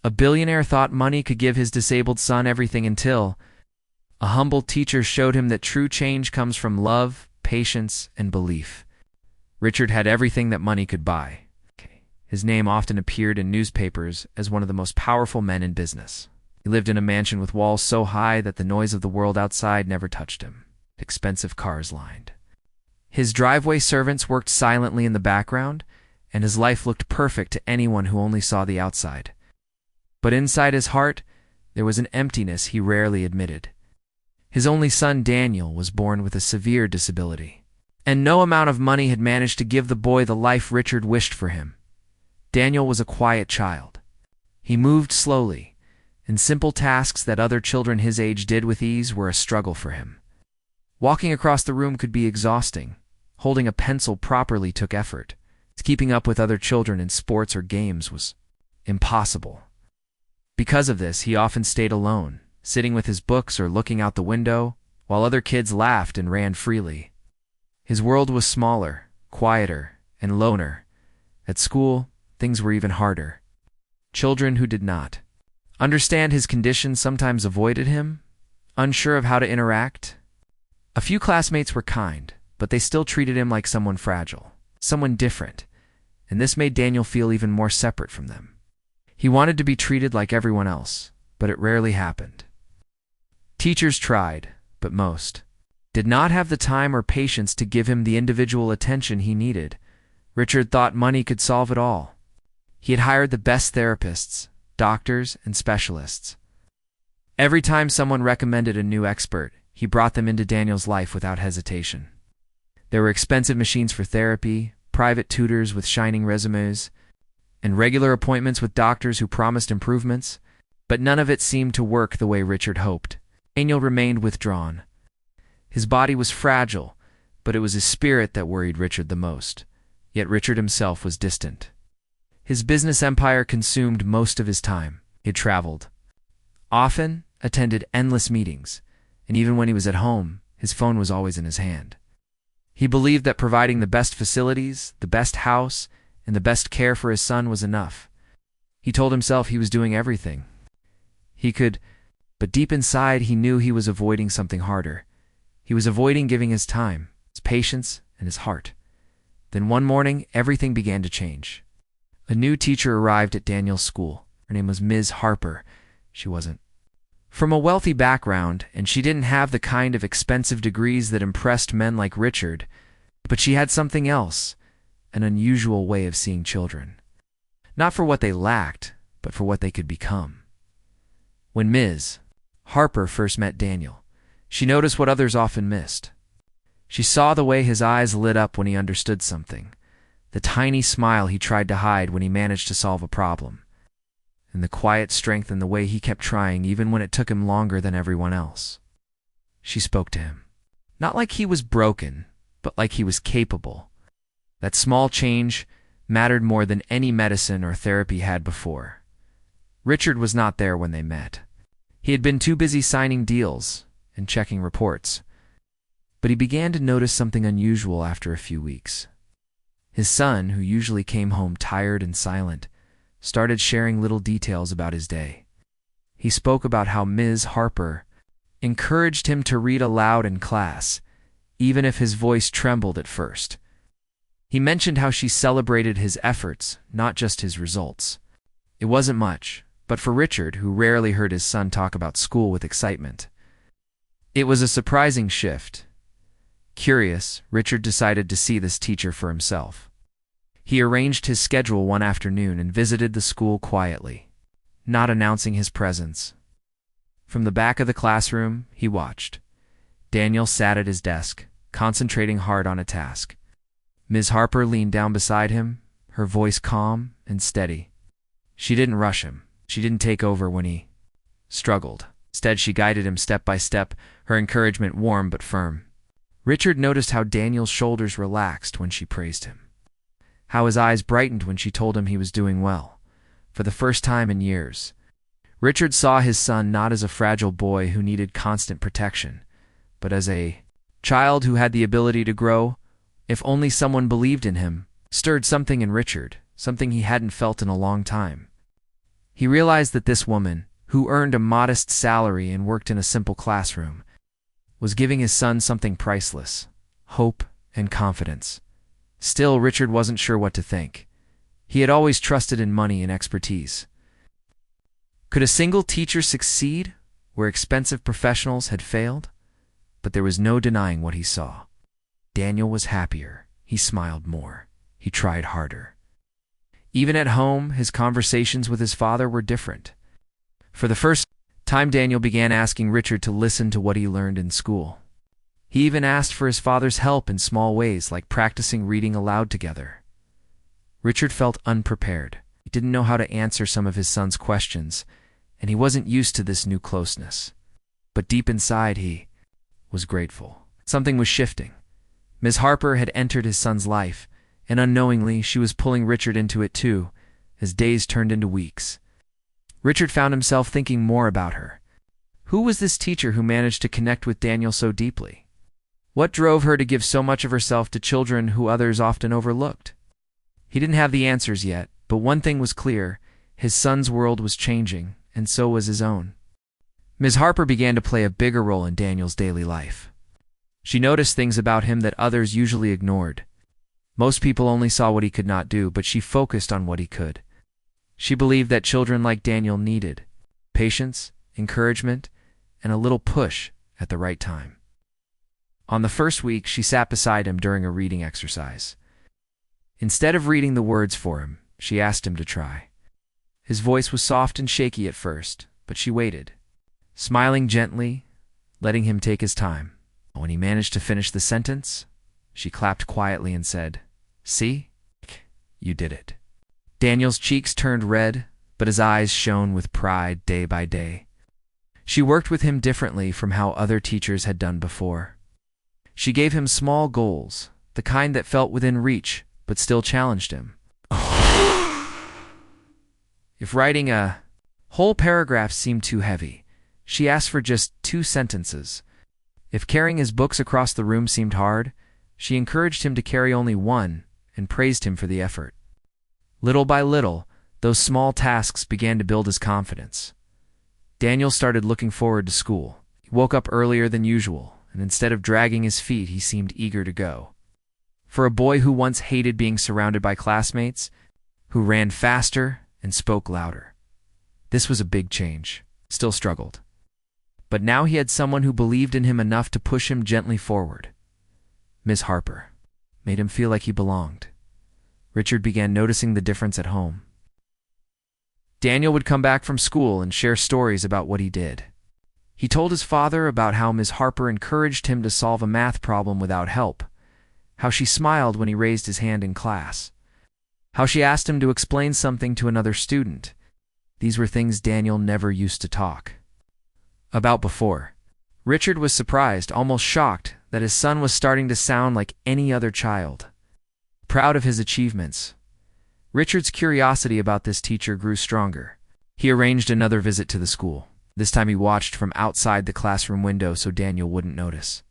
A billionaire thought money could give his disabled son everything until a humble teacher showed him that true change comes from love, patience, and belief. Richard had everything that money could buy. His name often appeared in newspapers as one of the most powerful men in business. He lived in a mansion with walls so high that the noise of the world outside never touched him. Expensive cars lined his driveway. Servants worked silently in the background, and his life looked perfect to anyone who only saw the outside. But inside his heart, there was an emptiness he rarely admitted. His only son, Daniel, was born with a severe disability, and no amount of money had managed to give the boy the life Richard wished for him. Daniel was a quiet child. He moved slowly, and simple tasks that other children his age did with ease were a struggle for him. Walking across the room could be exhausting. Holding a pencil properly took effort. Keeping up with other children in sports or games was impossible. Because of this, he often stayed alone, sitting with his books or looking out the window, while other kids laughed and ran freely. His world was smaller, quieter, and loner. At school, things were even harder. Children who did not understand his condition sometimes avoided him, unsure of how to interact. A few classmates were kind, but they still treated him like someone fragile, someone different, and this made Daniel feel even more separate from them. He wanted to be treated like everyone else, but it rarely happened. Teachers tried, but most did not have the time or patience to give him the individual attention he needed. Richard thought money could solve it all. He had hired the best therapists, doctors, and specialists. Every time someone recommended a new expert, he brought them into Daniel's life without hesitation. There were expensive machines for therapy, private tutors with shining resumes, and regular appointments with doctors who promised improvements, but none of it seemed to work the way Richard hoped. Daniel remained withdrawn. His body was fragile, but it was his spirit that worried Richard the most. Yet Richard himself was distant. His business empire consumed most of his time. He had traveled, often attended endless meetings, and even when he was at home, his phone was always in his hand. He believed that providing the best facilities, the best house, and the best care for his son was enough. He told himself he was doing everything he could, but deep inside he knew he was avoiding something harder. He was avoiding giving his time, his patience, and his heart. Then one morning, everything began to change. A new teacher arrived at Daniel's school. Her name was Ms. Harper. She wasn't from a wealthy background, and she didn't have the kind of expensive degrees that impressed men like Richard, but she had something else, an unusual way of seeing children. Not for what they lacked, but for what they could become. When Ms. Harper first met Daniel, she noticed what others often missed. She saw the way his eyes lit up when he understood something, the tiny smile he tried to hide when he managed to solve a problem, and the quiet strength in the way he kept trying even when it took him longer than everyone else. She spoke to him, not like he was broken, but like he was capable. That small change mattered more than any medicine or therapy had before. Richard was not there when they met. He had been too busy signing deals and checking reports. But he began to notice something unusual after a few weeks. His son, who usually came home tired and silent, started sharing little details about his day. He spoke about how Ms. Harper encouraged him to read aloud in class, even if his voice trembled at first. He mentioned how she celebrated his efforts, not just his results. It wasn't much, but for Richard, who rarely heard his son talk about school with excitement, it was a surprising shift. Curious, Richard decided to see this teacher for himself. He arranged his schedule one afternoon and visited the school quietly, not announcing his presence. From the back of the classroom, he watched. Daniel sat at his desk, concentrating hard on a task. Ms. Harper leaned down beside him, her voice calm and steady. She didn't rush him. She didn't take over when he struggled. Instead, she guided him step by step, her encouragement warm but firm. Richard noticed how Daniel's shoulders relaxed when she praised him, how his eyes brightened when she told him he was doing well. For the first time in years, Richard saw his son not as a fragile boy who needed constant protection, but as a child who had the ability to grow, if only someone believed in him. Stirred something in Richard, something he hadn't felt in a long time. He realized that this woman, who earned a modest salary and worked in a simple classroom, was giving his son something priceless: hope and confidence. Still, Richard wasn't sure what to think. He had always trusted in money and expertise. Could a single teacher succeed where expensive professionals had failed? But there was no denying what he saw. Daniel was happier. He smiled more. He tried harder. Even at home, his conversations with his father were different. For the first time, Daniel began asking Richard to listen to what he learned in school. He even asked for his father's help in small ways, like practicing reading aloud together. Richard felt unprepared. He didn't know how to answer some of his son's questions, and he wasn't used to this new closeness. But deep inside, he was grateful. Something was shifting. Ms. Harper had entered his son's life, and unknowingly she was pulling Richard into it too, as days turned into weeks. Richard found himself thinking more about her. Who was this teacher who managed to connect with Daniel so deeply? What drove her to give so much of herself to children who others often overlooked? He didn't have the answers yet, but one thing was clear: his son's world was changing, and so was his own. Ms. Harper began to play a bigger role in Daniel's daily life. She noticed things about him that others usually ignored. Most people only saw what he could not do, but she focused on what he could. She believed that children like Daniel needed patience, encouragement, and a little push at the right time. On the first week, she sat beside him during a reading exercise. Instead of reading the words for him, she asked him to try. His voice was soft and shaky at first, but she waited, smiling gently, letting him take his time. When he managed to finish the sentence, she clapped quietly and said, "See? You did it." Daniel's cheeks turned red, but his eyes shone with pride day by day. She worked with him differently from how other teachers had done before. She gave him small goals, the kind that felt within reach, but still challenged him. If writing a whole paragraph seemed too heavy, she asked for just 2 sentences. If carrying his books across the room seemed hard, she encouraged him to carry only 1 and praised him for the effort. Little by little, those small tasks began to build his confidence. Daniel started looking forward to school. He woke up earlier than usual, and instead of dragging his feet, he seemed eager to go. For a boy who once hated being surrounded by classmates, who ran faster and spoke louder, this was a big change. Still struggled. But now he had someone who believed in him enough to push him gently forward. Ms. Harper made him feel like he belonged. Richard began noticing the difference at home. Daniel would come back from school and share stories about what he did. He told his father about how Ms. Harper encouraged him to solve a math problem without help, how she smiled when he raised his hand in class, how she asked him to explain something to another student. These were things Daniel never used to talk about before. Richard was surprised, almost shocked, that his son was starting to sound like any other child. Proud of his achievements, Richard's curiosity about this teacher grew stronger. He arranged another visit to the school. This time he watched from outside the classroom window so Daniel wouldn't notice.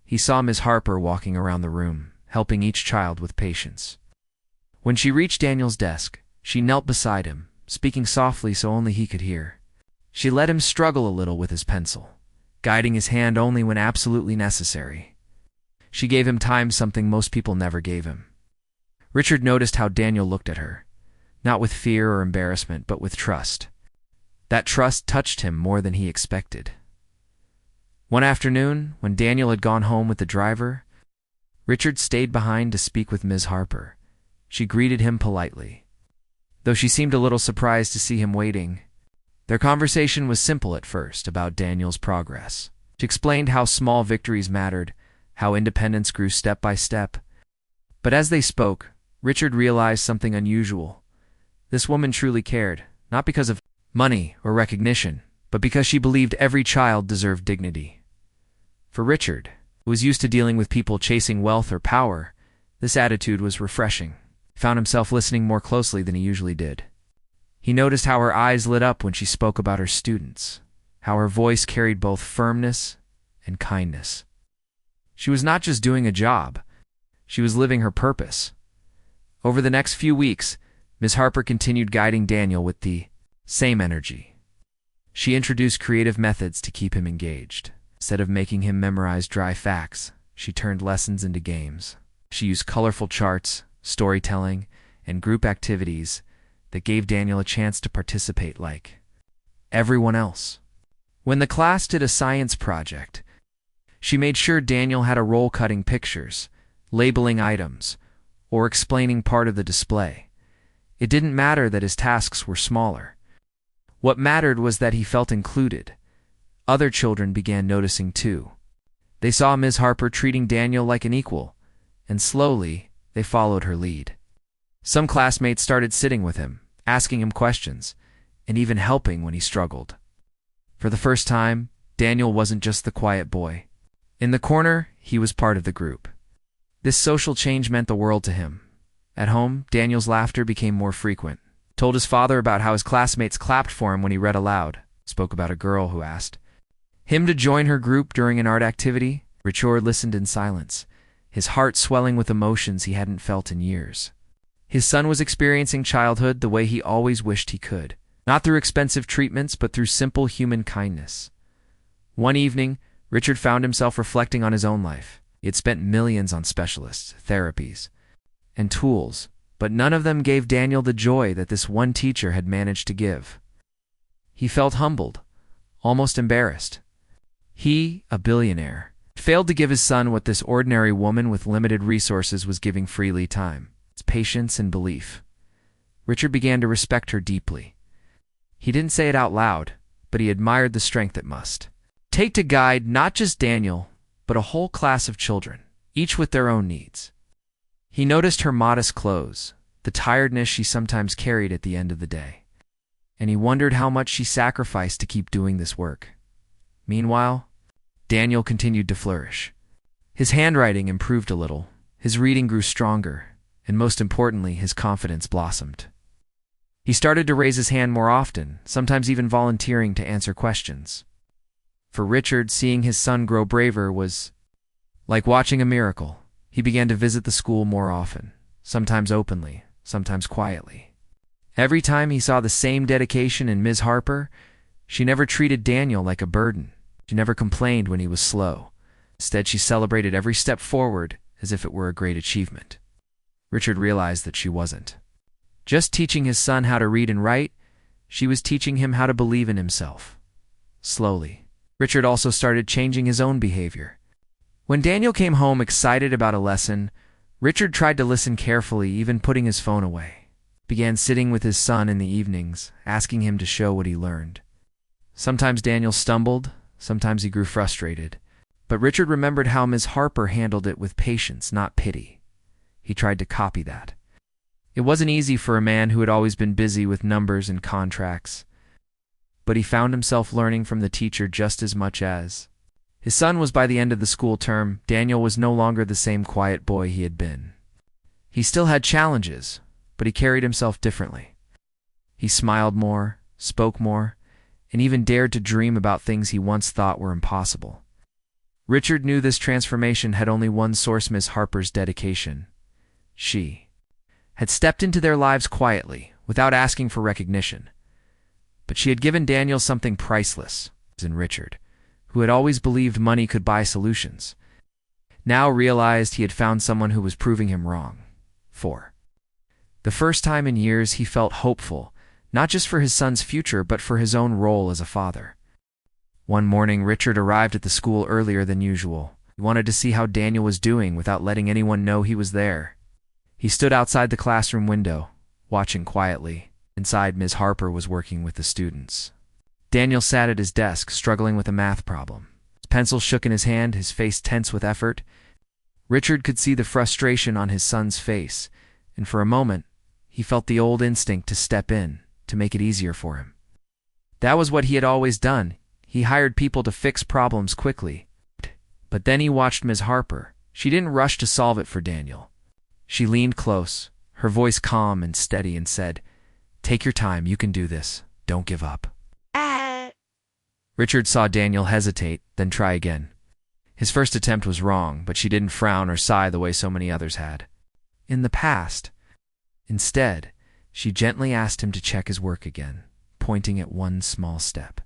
He saw Ms. Harper walking around the room, helping each child with patience. When she reached Daniel's desk, she knelt beside him, speaking softly so only he could hear. She let him struggle a little with his pencil, guiding his hand only when absolutely necessary. She gave him time, something most people never gave him. Richard noticed how Daniel looked at her, not with fear or embarrassment, but with trust. That trust touched him more than he expected. One afternoon, when Daniel had gone home with the driver, Richard stayed behind to speak with Ms. Harper. She greeted him politely, though she seemed a little surprised to see him waiting. Their conversation was simple at first, about Daniel's progress. She explained how small victories mattered, how independence grew step by step. But as they spoke, Richard realized something unusual. This woman truly cared, not because of money or recognition, but because she believed every child deserved dignity. For Richard, who was used to dealing with people chasing wealth or power, this attitude was refreshing. He found himself listening more closely than he usually did. He noticed how her eyes lit up when she spoke about her students, how her voice carried both firmness and kindness. She was not just doing a job, she was living her purpose. Over the next few weeks, Ms. Harper continued guiding Daniel with the Same energy. She introduced creative methods to keep him engaged. Instead of making him memorize dry facts, she turned lessons into games. She used colorful charts, storytelling, and group activities that gave Daniel a chance to participate like everyone else. When the class did a science project, she made sure Daniel had a role cutting pictures, labeling items, or explaining part of the display. It didn't matter that his tasks were smaller. What mattered was that he felt included. Other children began noticing too. They saw Ms. Harper treating Daniel like an equal, and slowly they followed her lead. Some classmates started sitting with him, asking him questions, and even helping when he struggled. For the first time, Daniel wasn't just the quiet boy. In the corner, he was part of the group. This social change meant the world to him. At home, Daniel's laughter became more frequent. Told his father about how his classmates clapped for him when he read aloud. Spoke about a girl who asked him to join her group during an art activity. Richard listened in silence, his heart swelling with emotions he hadn't felt in years. His son was experiencing childhood the way he always wished he could. Not through expensive treatments, but through simple human kindness. One evening, Richard found himself reflecting on his own life. He had spent millions on specialists, therapies, and tools, but none of them gave Daniel the joy that this one teacher had managed to give. He felt humbled, almost embarrassed. He, a billionaire, failed to give his son what this ordinary woman with limited resources was giving freely: time, patience, and belief. Richard began to respect her deeply. He didn't say it out loud, but he admired the strength it must take to guide not just Daniel, but a whole class of children, each with their own needs. He noticed her modest clothes, the tiredness she sometimes carried at the end of the day, and he wondered how much she sacrificed to keep doing this work. Meanwhile, Daniel continued to flourish. His handwriting improved a little, his reading grew stronger, and most importantly, his confidence blossomed. He started to raise his hand more often, sometimes even volunteering to answer questions. For Richard, seeing his son grow braver was like watching a miracle. He began to visit the school more often, sometimes openly, sometimes quietly. Every time he saw the same dedication in Ms. Harper, she never treated Daniel like a burden. She never complained when he was slow. Instead, she celebrated every step forward as if it were a great achievement. Richard realized that she wasn't just teaching his son how to read and write, she was teaching him how to believe in himself. Slowly, Richard also started changing his own behavior. When Daniel came home excited about a lesson, Richard tried to listen carefully, even putting his phone away. Began sitting with his son in the evenings, asking him to show what he learned. Sometimes Daniel stumbled, sometimes he grew frustrated, but Richard remembered how Ms. Harper handled it with patience, not pity. He tried to copy that. It wasn't easy for a man who had always been busy with numbers and contracts, but he found himself learning from the teacher just as much as his son was. By the end of the school term, Daniel was no longer the same quiet boy he had been. He still had challenges, but he carried himself differently. He smiled more, spoke more, and even dared to dream about things he once thought were impossible. Richard knew this transformation had only one source: Miss Harper's dedication. She had stepped into their lives quietly, without asking for recognition. But she had given Daniel something priceless, in Richard, who had always believed money could buy solutions, now realized he had found someone who was proving him wrong. For the first time in years, he felt hopeful, not just for his son's future, but for his own role as a father. One morning, Richard arrived at the school earlier than usual. He wanted to see how Daniel was doing without letting anyone know he was there. He stood outside the classroom window, watching quietly. Inside, Ms. Harper was working with the students. Daniel sat at his desk, struggling with a math problem. His pencil shook in his hand, his face tense with effort. Richard could see the frustration on his son's face, and for a moment, he felt the old instinct to step in, to make it easier for him. That was what he had always done. He hired people to fix problems quickly. But then he watched Ms. Harper. She didn't rush to solve it for Daniel. She leaned close, her voice calm and steady, and said, "Take your time, you can do this. Don't give up." Richard saw Daniel hesitate, then try again. His first attempt was wrong, but she didn't frown or sigh the way so many others had in the past. Instead, she gently asked him to check his work again. pointing at one small step.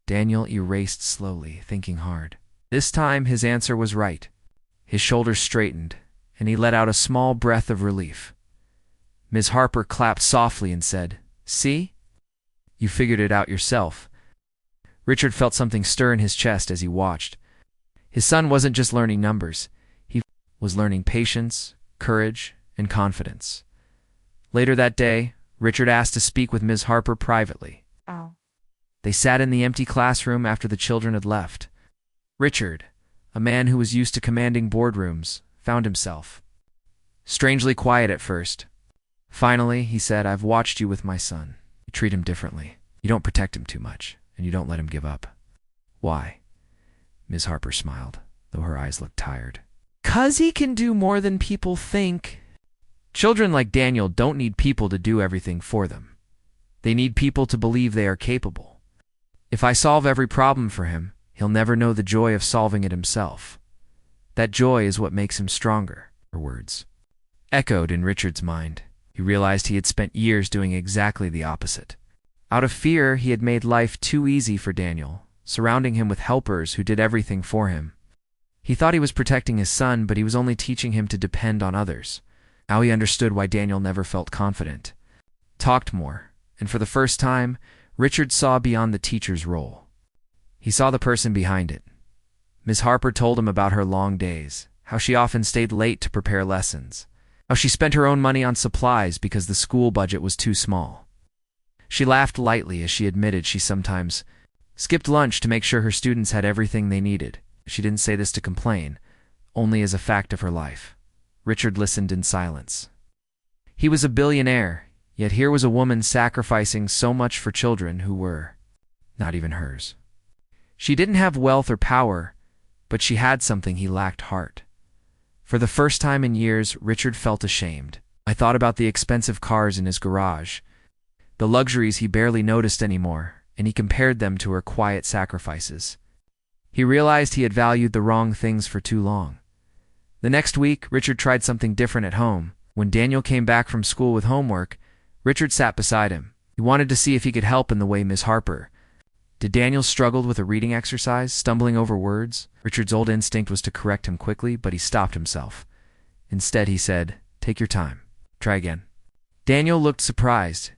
Daniel erased slowly, thinking hard. This time his answer was right. His shoulders straightened, and he let out a small breath of relief. Ms. Harper clapped softly and said, "See? You figured it out yourself." Richard felt something stir in his chest as he watched. His son wasn't just learning numbers. He was learning patience, courage, and confidence. Later that day, Richard asked to speak with Ms. Harper privately. Oh. They sat in the empty classroom after the children had left. Richard, a man who was used to commanding boardrooms, found himself strangely quiet at first. Finally, he said, "I've watched you with my son. You treat him differently. You don't protect him too much, and you don't let him give up." "Why?" Ms. Harper smiled, though her eyes looked tired. "'Cause he can do more than people think. Children like Daniel don't need people to do everything for them. They need people to believe they are capable. If I solve every problem for him, he'll never know the joy of solving it himself. That joy is what makes him stronger." Her words echoed in Richard's mind. He realized he had spent years doing exactly the opposite. Out of fear, he had made life too easy for Daniel, surrounding him with helpers who did everything for him. He thought he was protecting his son, but he was only teaching him to depend on others. Now he understood why Daniel never felt confident, talked more, and for the first time, Richard saw beyond the teacher's role. He saw the person behind it. Ms. Harper told him about her long days, how she often stayed late to prepare lessons, how she spent her own money on supplies because the school budget was too small. She laughed lightly as she admitted she sometimes skipped lunch to make sure her students had everything they needed. She didn't say this to complain, only as a fact of her life. Richard listened in silence. He was a billionaire, yet here was a woman sacrificing so much for children who were not even hers. She didn't have wealth or power, but she had something he lacked: heart. For the first time in years, Richard felt ashamed. I thought about the expensive cars in his garage, the luxuries he barely noticed anymore, and he compared them to her quiet sacrifices. He realized he had valued the wrong things for too long. The next week, Richard tried something different at home. When Daniel came back from school with homework, Richard sat beside him. He wanted to see if he could help in the way Ms. Harper did. Daniel struggled with a reading exercise, stumbling over words. Richard's old instinct was to correct him quickly, but he stopped himself. Instead, he said, "Take your time. Try again." Daniel looked surprised.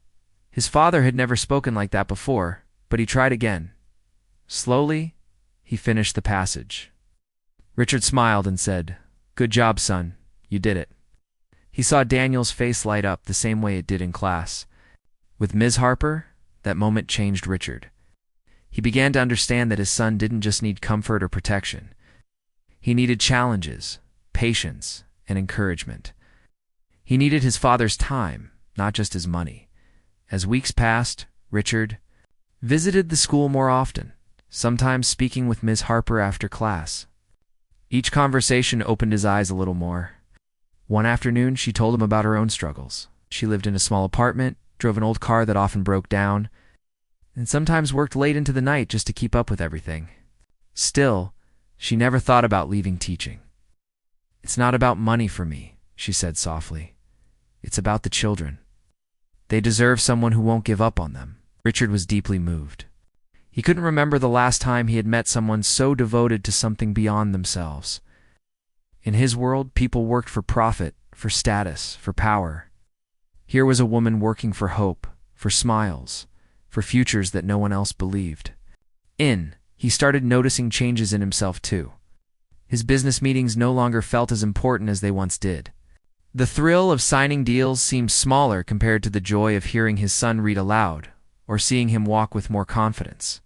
His father had never spoken like that before, but he tried again. Slowly, he finished the passage. Richard smiled and said, "Good job, son. You did it." He saw Daniel's face light up the same way it did in class. With Ms. Harper, that moment changed Richard. He began to understand that his son didn't just need comfort or protection. He needed challenges, patience, and encouragement. He needed his father's time, not just his money. As weeks passed, Richard visited the school more often, sometimes speaking with Ms. Harper after class. Each conversation opened his eyes a little more. One afternoon, she told him about her own struggles. She lived in a small apartment, drove an old car that often broke down, and sometimes worked late into the night just to keep up with everything. Still, she never thought about leaving teaching. "It's not about money for me," she said softly. "It's about the children. They deserve someone who won't give up on them." Richard was deeply moved. He couldn't remember the last time he had met someone so devoted to something beyond themselves. In his world, people worked for profit, for status, for power. Here was a woman working for hope, for smiles, for futures that no one else believed. He started noticing changes in himself too. His business meetings no longer felt as important as they once did. The thrill of signing deals seemed smaller compared to the joy of hearing his son read aloud, or seeing him walk with more confidence.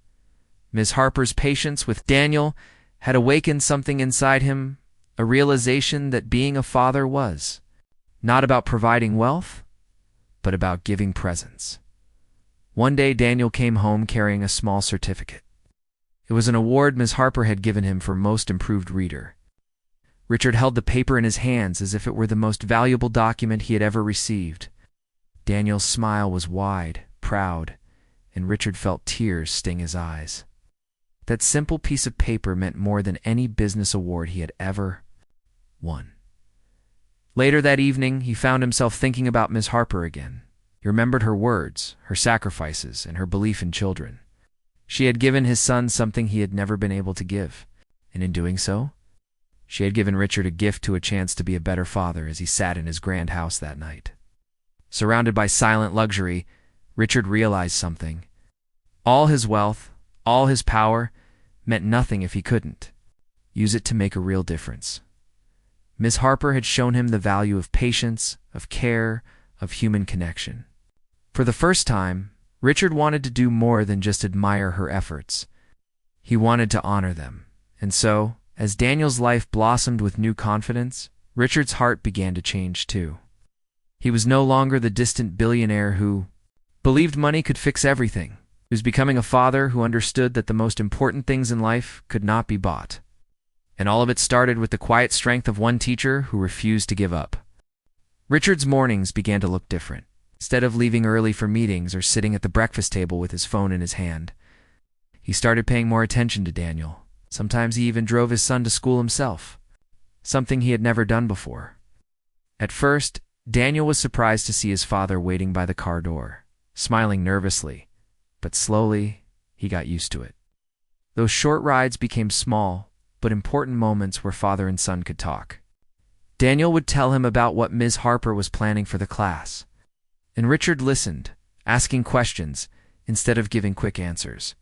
Ms. Harper's patience with Daniel had awakened something inside him, a realization that being a father was not about providing wealth, but about giving presence. One day, Daniel came home carrying a small certificate. It was an award Ms. Harper had given him for Most Improved Reader. Richard held the paper in his hands as if it were the most valuable document he had ever received. Daniel's smile was wide, proud, and Richard felt tears sting his eyes. That simple piece of paper meant more than any business award he had ever won. Later that evening, he found himself thinking about Ms. Harper again. He remembered her words, her sacrifices, and her belief in children. She had given his son something he had never been able to give, and in doing so, she had given Richard a gift to a chance to be a better father as he sat in his grand house that night. Surrounded by silent luxury, Richard realized something. All his wealth, all his power, meant nothing if he couldn't use it to make a real difference. Miss Harper had shown him the value of patience, of care, of human connection. For the first time, Richard wanted to do more than just admire her efforts. He wanted to honor them. And so, as Daniel's life blossomed with new confidence, Richard's heart began to change too. He was no longer the distant billionaire who believed money could fix everything. He was becoming a father who understood that the most important things in life could not be bought. And all of it started with the quiet strength of one teacher who refused to give up. Richard's mornings began to look different. Instead of leaving early for meetings or sitting at the breakfast table with his phone in his hand, he started paying more attention to Daniel. Sometimes he even drove his son to school himself, something he had never done before. At first, Daniel was surprised to see his father waiting by the car door, smiling nervously, but slowly he got used to it. Those short rides became small, but important moments where father and son could talk. Daniel would tell him about what Ms. Harper was planning for the class, and Richard listened, asking questions instead of giving quick answers.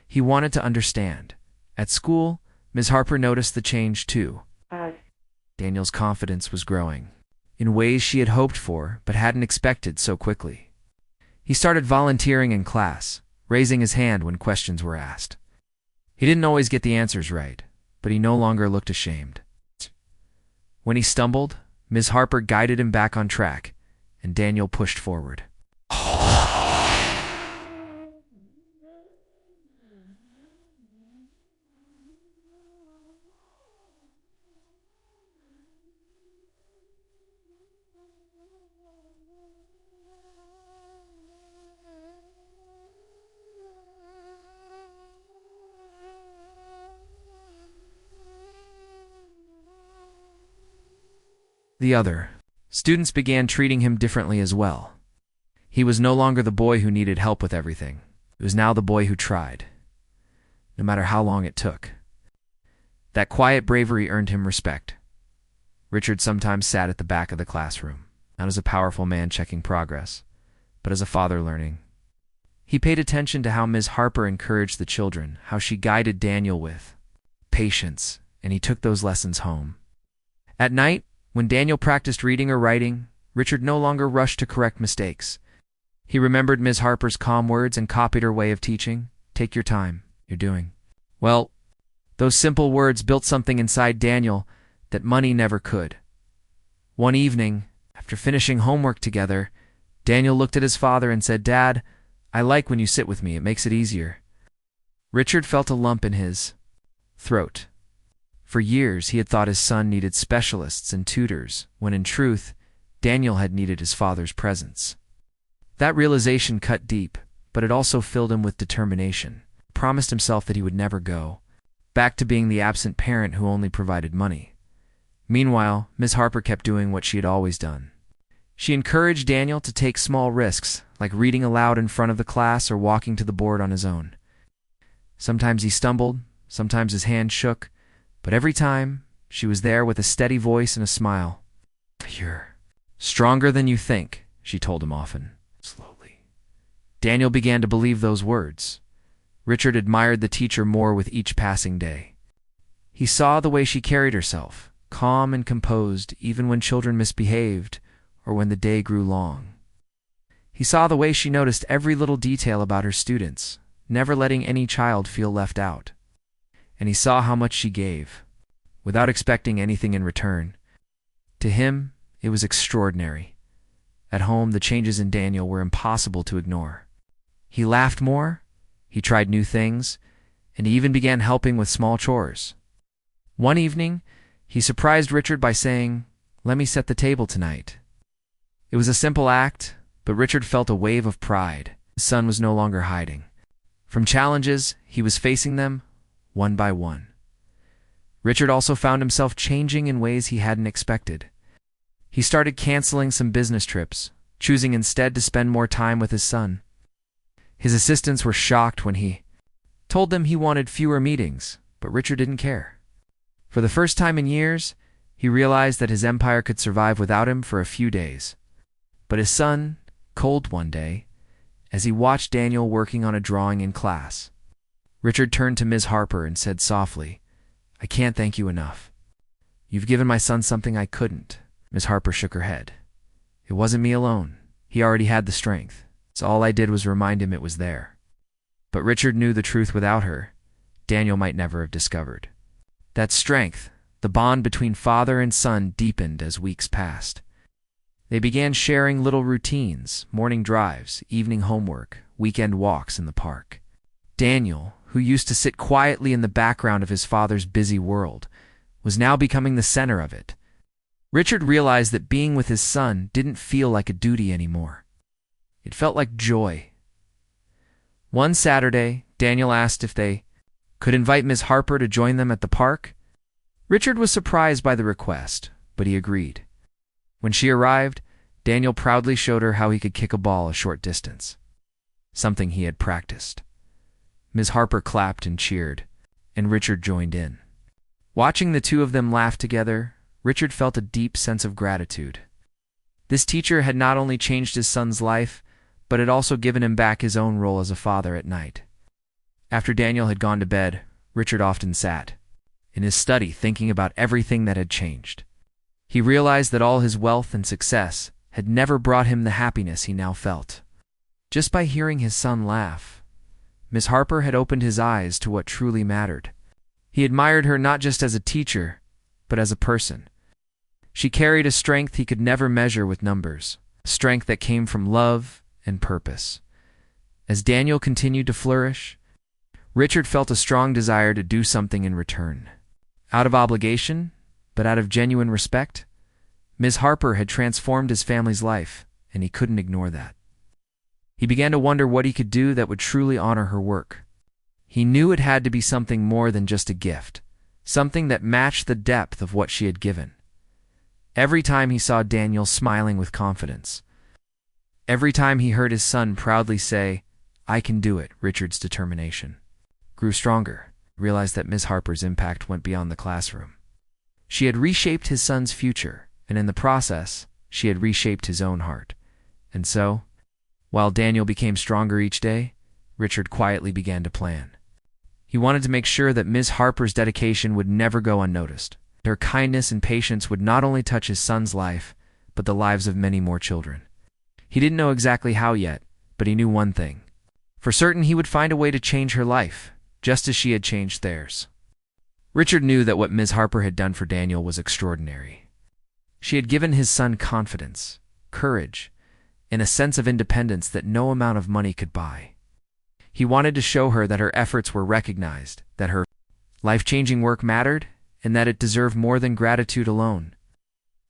He wanted to understand. At school, Ms. Harper noticed the change too. Daniel's confidence was growing, in ways she had hoped for but hadn't expected so quickly. He started volunteering in class, raising his hand when questions were asked. He didn't always get the answers right, but he no longer looked ashamed. When he stumbled, Ms. Harper guided him back on track, and Daniel pushed forward. The other students began treating him differently as well. He was no longer the boy who needed help with everything. He was now the boy who tried, no matter how long it took. That quiet bravery earned him respect. Richard sometimes sat at the back of the classroom, not as a powerful man checking progress, but as a father learning. He paid attention to how Ms. Harper encouraged the children, how she guided Daniel with patience, and he took those lessons home. At night, when Daniel practiced reading or writing, Richard no longer rushed to correct mistakes. He remembered Ms. Harper's calm words and copied her way of teaching. Take your time. You're doing well. Those simple words built something inside Daniel that money never could. One evening, after finishing homework together, Daniel looked at his father and said, "Dad, I like when you sit with me. It makes it easier." Richard felt a lump in his throat. For years, he had thought his son needed specialists and tutors, when in truth, Daniel had needed his father's presence. That realization cut deep, but it also filled him with determination. He promised himself that he would never go back to being the absent parent who only provided money. Meanwhile, Ms. Harper kept doing what she had always done. She encouraged Daniel to take small risks, like reading aloud in front of the class or walking to the board on his own. Sometimes he stumbled, sometimes his hand shook, but every time, she was there with a steady voice and a smile. "You're stronger than you think," she told him often, slowly. Daniel began to believe those words. Richard admired the teacher more with each passing day. He saw the way she carried herself, calm and composed even when children misbehaved or when the day grew long. He saw the way she noticed every little detail about her students, never letting any child feel left out. And he saw how much she gave, without expecting anything in return. To him, it was extraordinary. At home, the changes in Daniel were impossible to ignore. He laughed more, he tried new things, and he even began helping with small chores. One evening, he surprised Richard by saying, "Let me set the table tonight." It was a simple act, but Richard felt a wave of pride. His son was no longer hiding. From challenges, he was facing them one by one. Richard also found himself changing in ways he hadn't expected. He started canceling some business trips, choosing instead to spend more time with his son. His assistants were shocked when he told them he wanted fewer meetings, but Richard didn't care. For the first time in years, he realized that his empire could survive without him for a few days. But his son called one day as he watched Daniel working on a drawing in class. Richard turned to Ms. Harper and said softly, "I can't thank you enough. You've given my son something I couldn't." Ms. Harper shook her head. "It wasn't me alone. He already had the strength. So all I did was remind him it was there." But Richard knew the truth without her, Daniel might never have discovered. That strength, the bond between father and son, deepened as weeks passed. They began sharing little routines, morning drives, evening homework, weekend walks in the park. Daniel, who used to sit quietly in the background of his father's busy world, was now becoming the center of it. Richard realized that being with his son didn't feel like a duty anymore. It felt like joy. One Saturday, Daniel asked if they could invite Ms. Harper to join them at the park. Richard was surprised by the request, but he agreed. When she arrived, Daniel proudly showed her how he could kick a ball a short distance, something he had practiced. Ms. Harper clapped and cheered, and Richard joined in. Watching the two of them laugh together, Richard felt a deep sense of gratitude. This teacher had not only changed his son's life, but had also given him back his own role as a father at night. After Daniel had gone to bed, Richard often sat in his study thinking about everything that had changed. He realized that all his wealth and success had never brought him the happiness he now felt. Just by hearing his son laugh, Miss Harper had opened his eyes to what truly mattered. He admired her not just as a teacher, but as a person. She carried a strength he could never measure with numbers, a strength that came from love and purpose. As Daniel continued to flourish, Richard felt a strong desire to do something in return. Out of obligation, but out of genuine respect, Ms. Harper had transformed his family's life, and he couldn't ignore that. He began to wonder what he could do that would truly honor her work. He knew it had to be something more than just a gift, something that matched the depth of what she had given. Every time he saw Daniel smiling with confidence, every time he heard his son proudly say, "I can do it," Richard's determination grew stronger. He realized that Ms. Harper's impact went beyond the classroom. She had reshaped his son's future, and in the process, she had reshaped his own heart. And so, while Daniel became stronger each day, Richard quietly began to plan. He wanted to make sure that Ms. Harper's dedication would never go unnoticed. Her kindness and patience would not only touch his son's life, but the lives of many more children. He didn't know exactly how yet, but he knew one thing. For certain, he would find a way to change her life, just as she had changed theirs. Richard knew that what Ms. Harper had done for Daniel was extraordinary. She had given his son confidence, courage, and a sense of independence that no amount of money could buy. He wanted to show her that her efforts were recognized, that her life-changing work mattered, and that it deserved more than gratitude alone.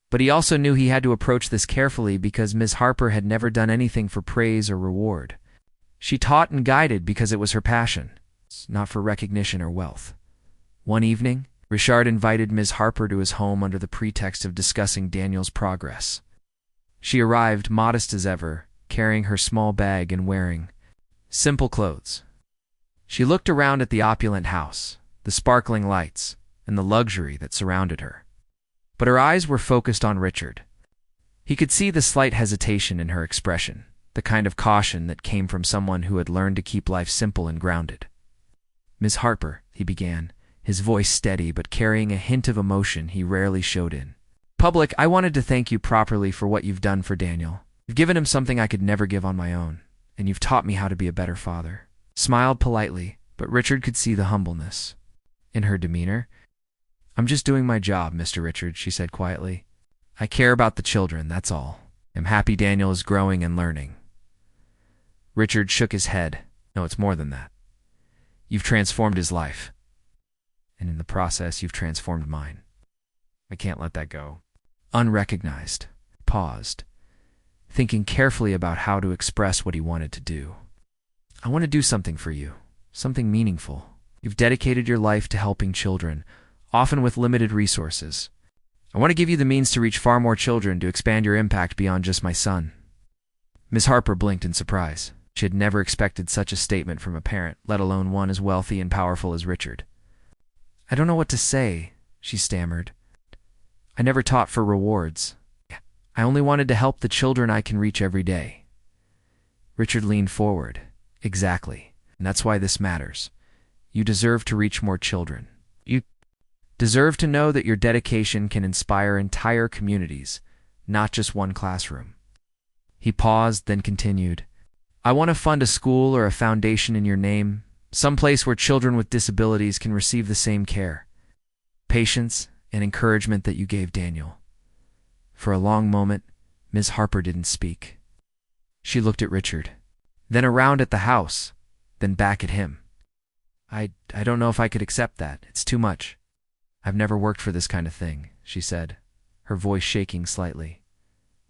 But he also knew he had to approach this carefully because Ms. Harper had never done anything for praise or reward. She taught and guided because it was her passion, not for recognition or wealth. One evening, Richard invited Ms. Harper to his home under the pretext of discussing Daniel's progress. She arrived modest as ever, carrying her small bag and wearing simple clothes. She looked around at the opulent house, the sparkling lights, and the luxury that surrounded her. But her eyes were focused on Richard. He could see the slight hesitation in her expression, the kind of caution that came from someone who had learned to keep life simple and grounded. "Miss Harper," he began, his voice steady but carrying a hint of emotion he rarely showed in public, "I wanted to thank you properly for what you've done for Daniel. You've given him something I could never give on my own, and you've taught me how to be a better father." Smiled politely, but Richard could see the humbleness in her demeanor. "I'm just doing my job, Mr. Richard," she said quietly. "I care about the children, that's all. I'm happy Daniel is growing and learning." Richard shook his head. "No, it's more than that. You've transformed his life, and in the process, you've transformed mine. I can't let that go." Unrecognized, paused, thinking carefully about how to express what he wanted to do. "I want to do something for you, something meaningful. You've dedicated your life to helping children, often with limited resources. I want to give you the means to reach far more children, to expand your impact beyond just my son." Miss Harper blinked in surprise. She had never expected such a statement from a parent, let alone one as wealthy and powerful as Richard. "I don't know what to say," she stammered. "I never taught for rewards. I only wanted to help the children I can reach every day." Richard leaned forward. "Exactly. And that's why this matters. You deserve to reach more children. You deserve to know that your dedication can inspire entire communities, not just one classroom." He paused, then continued, "I want to fund a school or a foundation in your name, some place where children with disabilities can receive the same care, patience, and encouragement that you gave Daniel." For a long moment, Ms. Harper didn't speak. She looked at Richard, then around at the house, then back at him. I don't know if I could accept that. It's too much. I've never worked for this kind of thing," she said, her voice shaking slightly.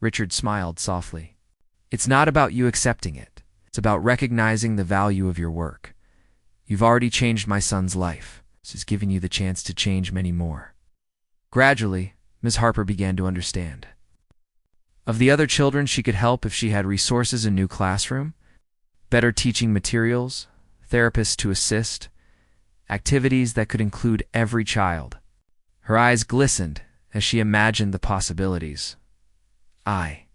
Richard smiled softly. "It's not about you accepting it. It's about recognizing the value of your work. You've already changed my son's life. This is giving you the chance to change many more." Gradually, Ms. Harper began to understand. Of the other children she could help if she had resources, a new classroom, better teaching materials, therapists to assist, activities that could include every child. Her eyes glistened as she imagined the possibilities. I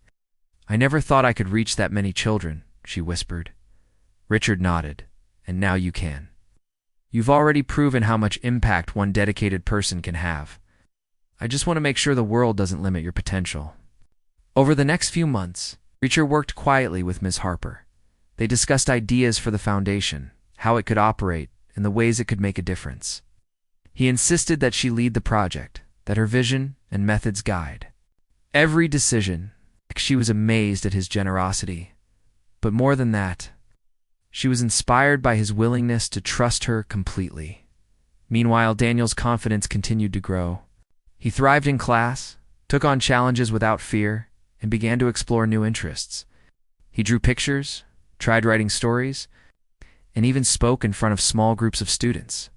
never thought I could reach that many children," she whispered. Richard nodded. "And now you can. You've already proven how much impact one dedicated person can have. I just want to make sure the world doesn't limit your potential." Over the next few months, Richard worked quietly with Ms. Harper. They discussed ideas for the foundation, how it could operate, and the ways it could make a difference. He insisted that she lead the project, that her vision and methods guide every decision. She was amazed at his generosity. But more than that, she was inspired by his willingness to trust her completely. Meanwhile, Daniel's confidence continued to grow. He thrived in class, took on challenges without fear, and began to explore new interests. He drew pictures, tried writing stories, and even spoke in front of small groups of students.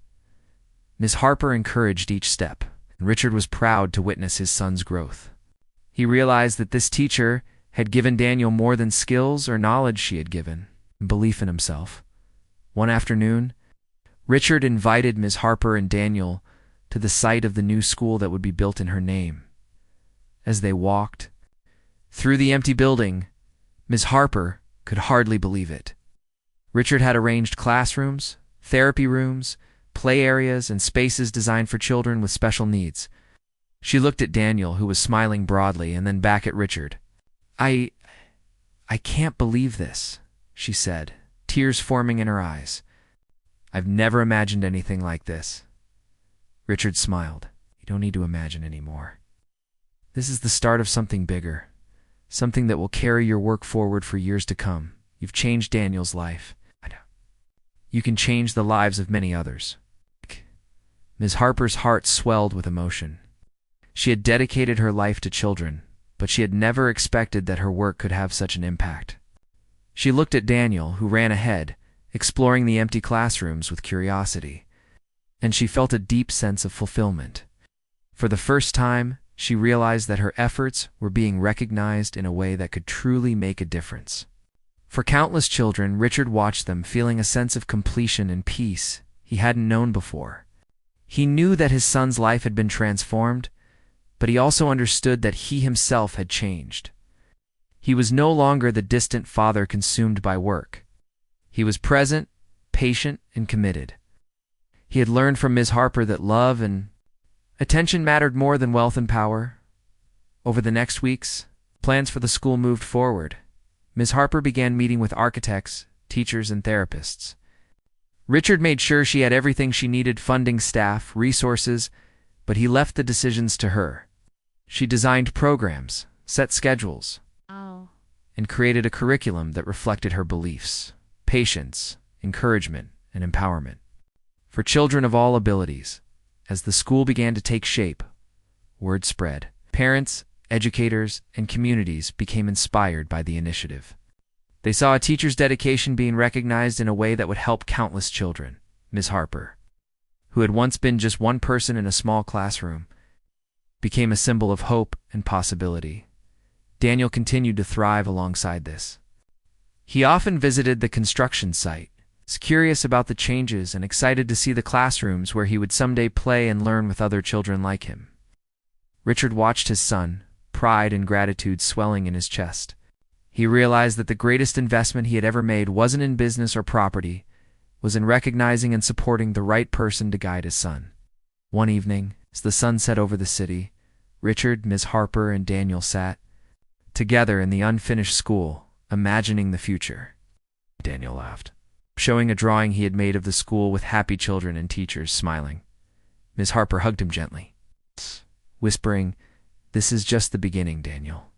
Ms. Harper encouraged each step, and Richard was proud to witness his son's growth. He realized that this teacher had given Daniel more than skills or knowledge she had given, and belief in himself. One afternoon, Richard invited Ms. Harper and Daniel to the site of the new school that would be built in her name. As they walked through the empty building, Ms. Harper could hardly believe it. Richard had arranged classrooms, therapy rooms, play areas, and spaces designed for children with special needs. She looked at Daniel, who was smiling broadly, and then back at Richard. I can't believe this," she said, tears forming in her eyes. "I've never imagined anything like this." Richard smiled. "You don't need to imagine anymore. This is the start of something bigger, something that will carry your work forward for years to come. You've changed Daniel's life. You can change the lives of many others." Ms. Harper's heart swelled with emotion. She had dedicated her life to children, but she had never expected that her work could have such an impact. She looked at Daniel, who ran ahead, exploring the empty classrooms with curiosity, and she felt a deep sense of fulfillment. For the first time, she realized that her efforts were being recognized in a way that could truly make a difference. For countless children, Richard watched them, feeling a sense of completion and peace he hadn't known before. He knew that his son's life had been transformed, but he also understood that he himself had changed. He was no longer the distant father consumed by work. He was present, patient, and committed. He had learned from Ms. Harper that love and attention mattered more than wealth and power. Over the next weeks, plans for the school moved forward. Ms. Harper began meeting with architects, teachers, and therapists. Richard made sure she had everything she needed: funding, staff, resources, but he left the decisions to her. She designed programs, set schedules, and created a curriculum that reflected her beliefs: patience, encouragement, and empowerment. For children of all abilities, as the school began to take shape, word spread. Parents, educators, and communities became inspired by the initiative. They saw a teacher's dedication being recognized in a way that would help countless children. Ms. Harper, who had once been just one person in a small classroom, became a symbol of hope and possibility. Daniel continued to thrive alongside this, He often visited the construction site, curious about the changes and excited to see the classrooms where he would someday play and learn with other children like him. Richard watched his son, pride and gratitude swelling in his chest. He realized that the greatest investment he had ever made wasn't in business or property, was in recognizing and supporting the right person to guide his son. One evening, as the sun set over the city, Richard, Ms. Harper, and Daniel sat together in the unfinished school, imagining the future. Daniel laughed, showing a drawing he had made of the school with happy children and teachers smiling. Ms. Harper hugged him gently, whispering, "This is just the beginning, Daniel."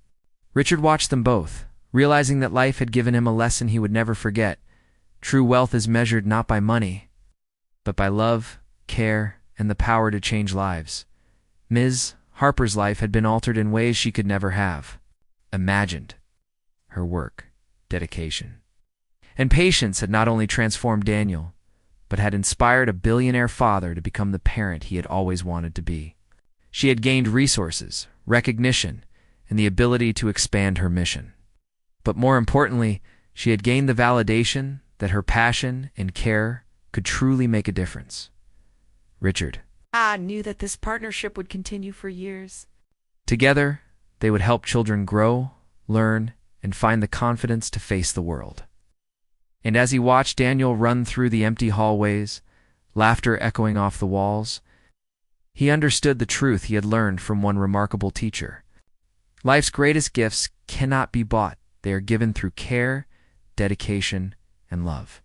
Richard watched them both, realizing that life had given him a lesson he would never forget. True wealth is measured not by money, but by love, care, and the power to change lives. Ms. Harper's life had been altered in ways she could never have imagined. Her work, dedication, and patience had not only transformed Daniel, but had inspired a billionaire father to become the parent he had always wanted to be. She had gained resources, recognition, and the ability to expand her mission. But more importantly, she had gained the validation that her passion and care could truly make a difference. Richard. I knew that this partnership would continue for years. Together, they would help children grow, learn, and find the confidence to face the world. And as he watched Daniel run through the empty hallways, laughter echoing off the walls, he understood the truth he had learned from one remarkable teacher. Life's greatest gifts cannot be bought. They are given through care, dedication, and love.